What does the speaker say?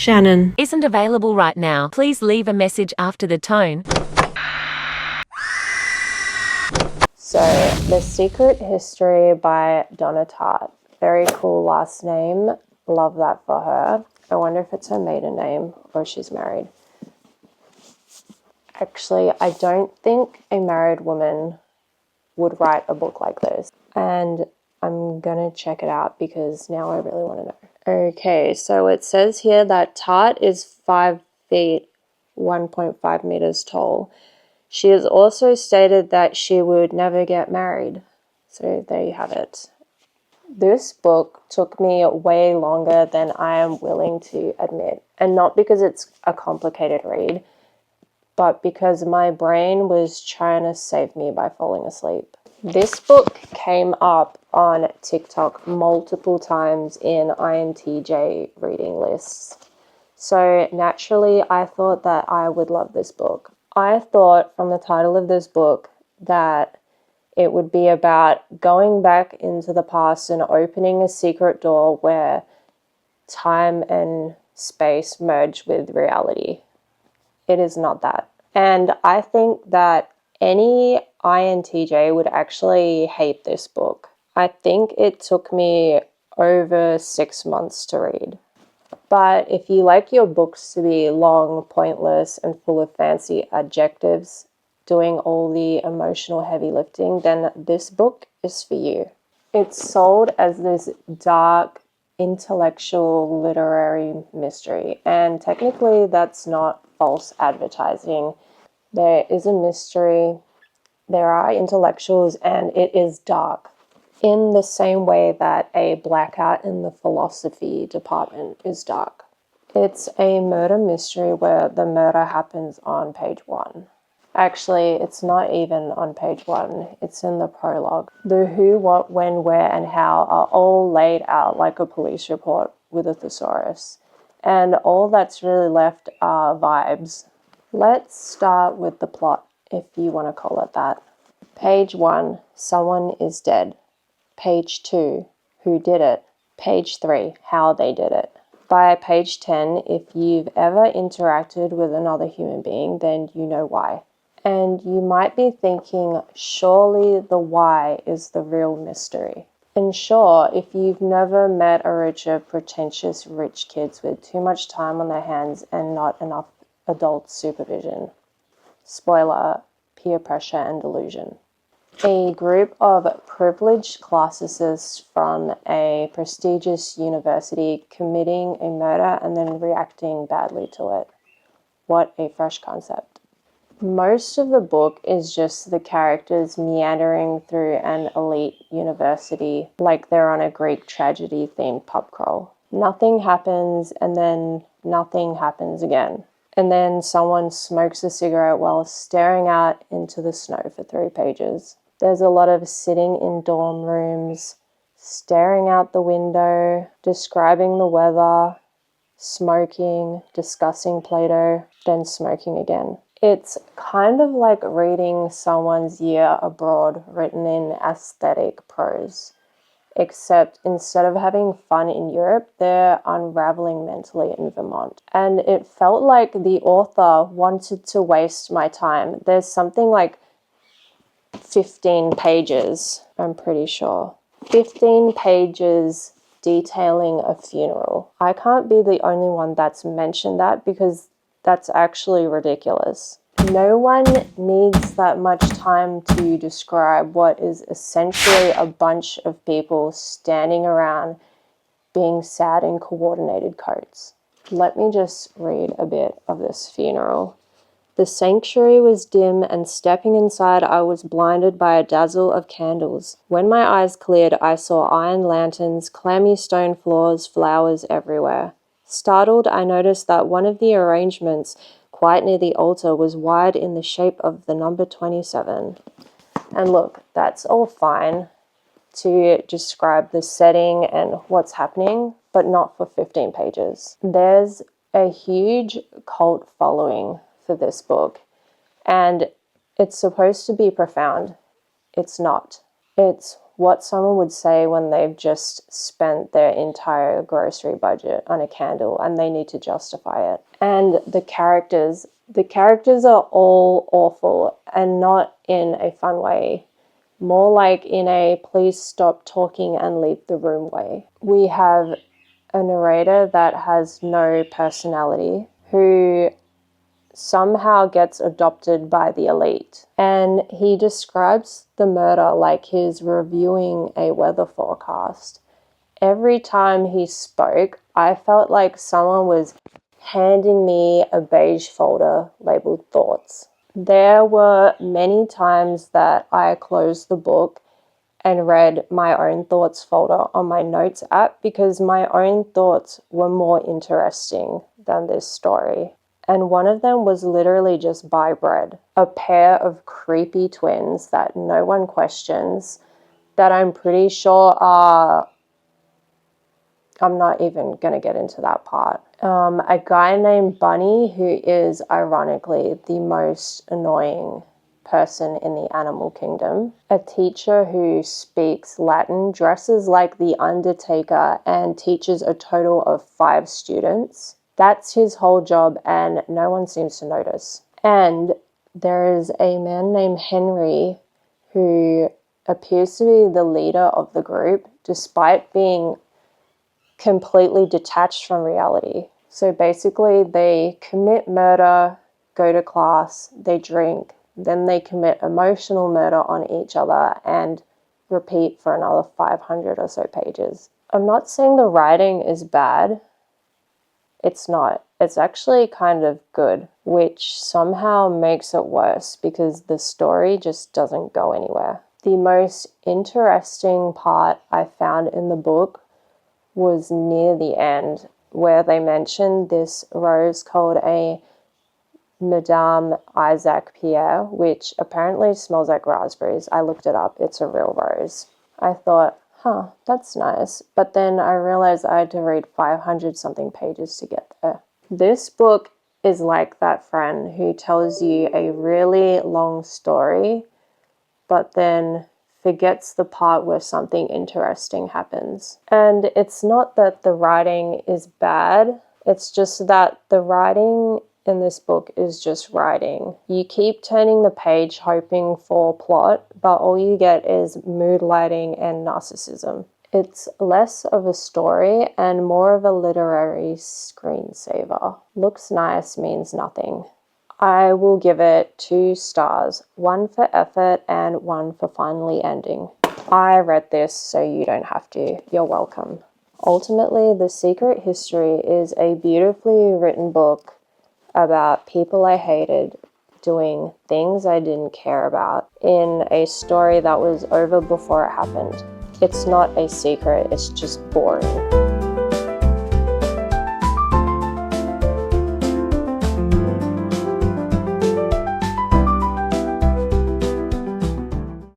Shannon isn't available right now. Please leave a message after the tone. So, The Secret History by Donna Tartt. Very cool last name. Love that for her. I wonder if it's her maiden name or she's married. Actually, I don't think a married woman would write a book like this. And I'm gonna check it out because now I really want to know. Okay, so it says here that Tartt is 5 feet, 1.5 meters tall. She has also stated that she would never get married. So there you have it. This book took me way longer than I am willing to admit. And not because it's a complicated read, but because my brain was trying to save me by falling asleep. This book came up on TikTok multiple times in INTJ reading lists. So naturally, I thought that I would love this book. I thought from the title of this book that it would be about going back into the past and opening a secret door where time and space merge with reality. It is not that. And I think that any INTJ would actually hate this book. I think it took me over 6 months to read. But if you like your books to be long, pointless, and full of fancy adjectives, doing all the emotional heavy lifting, then this book is for you. It's sold as this dark, intellectual, literary mystery, and technically that's not false advertising. There is a mystery, there are intellectuals, and it is dark. In the same way that a blackout in the philosophy department is dark. It's a murder mystery where the murder happens on page 1. Actually, it's not even on page 1, it's in the prologue. The who, what, when, where, and how are all laid out like a police report with a thesaurus. And all that's really left are vibes. Let's start with the plot, if you want to call it that. Page 1, someone is dead. Page 2, who did it? Page 3, how they did it. By page 10, if you've ever interacted with another human being, then you know why. And you might be thinking, surely the why is the real mystery. And sure, if you've never met a richer, pretentious rich kids with too much time on their hands and not enough adult supervision. Spoiler, peer pressure and delusion. A group of privileged classicists from a prestigious university committing a murder and then reacting badly to it. What a fresh concept. Most of the book is just the characters meandering through an elite university like they're on a Greek tragedy themed pub crawl. Nothing happens and then nothing happens again. And then someone smokes a cigarette while staring out into the snow for 3 pages. There's a lot of sitting in dorm rooms, staring out the window, describing the weather, smoking, discussing Plato, then smoking again. It's kind of like reading someone's year abroad written in aesthetic prose, except instead of having fun in Europe, they're unraveling mentally in Vermont. And it felt like the author wanted to waste my time. There's something like 15 pages, I'm pretty sure. 15 pages detailing a funeral. I can't be the only one that's mentioned that because that's actually ridiculous. No one needs that much time to describe what is essentially a bunch of people standing around being sad in coordinated coats. Let me just read a bit of this funeral. The sanctuary was dim, and stepping inside, I was blinded by a dazzle of candles. When my eyes cleared, I saw iron lanterns, clammy stone floors, flowers everywhere. Startled, I noticed that one of the arrangements, quite near the altar, was wide in the shape of the number 27. And look, that's all fine to describe the setting and what's happening, but not for 15 pages. There's a huge cult following for this book, and it's supposed to be profound. It's not. It's what someone would say when they've just spent their entire grocery budget on a candle and they need to justify it. And the characters are all awful, and not in a fun way. More like in a please stop talking and leave the room way. We have a narrator that has no personality, who somehow gets adopted by the elite. And he describes the murder like he's reviewing a weather forecast. Every time he spoke, I felt like someone was handing me a beige folder labeled thoughts. There were many times that I closed the book and read my own thoughts folder on my notes app because my own thoughts were more interesting than this story. And one of them was literally just buy bread, a pair of creepy twins that no one questions, that I'm pretty sure are... I'm not even going to get into that part. A guy named Bunny, who is ironically the most annoying person in the animal kingdom. A teacher who speaks Latin, dresses like the Undertaker, and teaches a total of 5 students. That's his whole job, and no one seems to notice. And there is a man named Henry who appears to be the leader of the group, despite being completely detached from reality. So basically, they commit murder, go to class, they drink, then they commit emotional murder on each other and repeat for another 500 or so pages. I'm not saying the writing is bad. It's not. It's actually kind of good, which somehow makes it worse because the story just doesn't go anywhere. The most interesting part I found in the book was near the end, where they mentioned this rose called a Madame Isaac Pierre, which apparently smells like raspberries. I looked it up. It's a real rose. I thought, that's nice. But then I realized I had to read 500 something pages to get there. This book is like that friend who tells you a really long story, but then forgets the part where something interesting happens. And it's not that the writing is bad, it's just that the writing in this book is just writing. You keep turning the page hoping for plot, but all you get is mood lighting and narcissism. It's less of a story and more of a literary screensaver. Looks nice means nothing. I will give it 2 stars, 1 for effort and 1 for finally ending. I read this so you don't have to. You're welcome. Ultimately, The Secret History is a beautifully written book about people I hated doing things I didn't care about in a story that was over before it happened. It's not a secret, it's just boring.